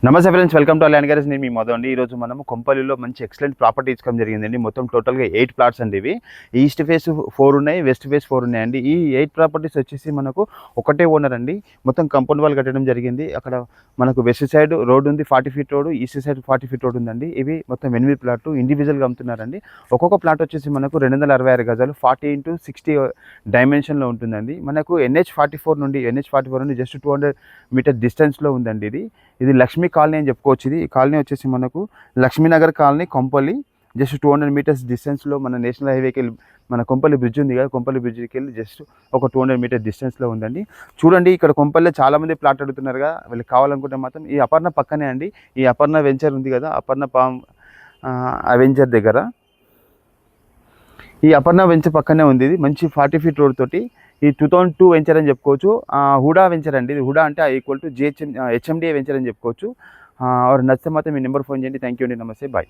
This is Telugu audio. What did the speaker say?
నమస్తే friends, welcome to land garage. నేను మీ మధు అండి. ఈరోజు మనము కొంపల్లిలో మంచి ఎక్సలెంట్ ప్రాపర్టీ ఇచ్చుకోవడం జరిగిందండి. మొత్తం టోటల్గా 8 ప్లాట్స్ అండి. ఇవి ఈస్ట్ ఫేస్ 4 ఉన్నాయి, వెస్ట్ ఫేస్ 4 ఉన్నాయండి. ఈ 8 ప్రాపర్టీస్ వచ్చేసి మనకు ఒకటే ఓనర్ అండి. మొత్తం కంపౌండ్ వాల్ కట్టడం జరిగింది. అక్కడ మనకు వెస్ట్ సైడ్ రోడ్ ఉంది, 40 feet road, east side 40 feet road ఉందండి. ఇవి మొత్తం 8 ప్లాట్లు ఇండివిజువల్గా అమ్ముతున్నారండి. ఒక్కొక్క ప్లాట్ వచ్చేసి మనకు 266 గజాలు 40x60 డైమెన్షన్లో ఉంటుందండి. మనకు NH44 నుండి జస్ట్ 200 మీటర్ డిస్టెన్స్లో ఉందండి. ఇది లక్ష్మీ కాలనీ అని చెప్పుకోవచ్చు. ఈ కాలనీ వచ్చేసి మనకు Lakshminagar colony, Kompally. Just 200 meters డిస్టెన్స్లో మన నేషనల్ హైవేకి వెళ్ళి, మన కొంపల్లి బ్రిడ్జ్ ఉంది కదా, కొంపల్లి బ్రిడ్జ్కి వెళ్ళి జస్ట్ ఒక 200 మీటర్ డిస్టెన్స్లో ఉందండి. చూడండి, ఇక్కడ కొంపల్లిలో చాలామంది ప్లాట్ అడుగుతున్నారుగా, వీళ్ళకి కావాలనుకుంటే మాత్రం ఈ అపర్ణ పక్కనే అండి. ఈ అపర్ణ వెంచర్ ఉంది కదా, అపర్ణ పామ్ వెంచర్ దగ్గర, ఈ అపర్ణ వెంచర్ పక్కనే ఉంది. ఇది మంచి 40 ఫీట్ రోడ్ తోటి ఈ 2002 వెంచర్ అని చెప్పుకోవచ్చు. హుడా వెంచర్ అండి. ఇది హుడా అంటే ఈక్వల్ టు HMDA వెంచర్ అని చెప్పుకోవచ్చు. నచ్చితే మాత్రం మీ నెంబర్ ఫోన్ చేయండి. థ్యాంక్ యూ అండి. నమస్తే, బాయ్.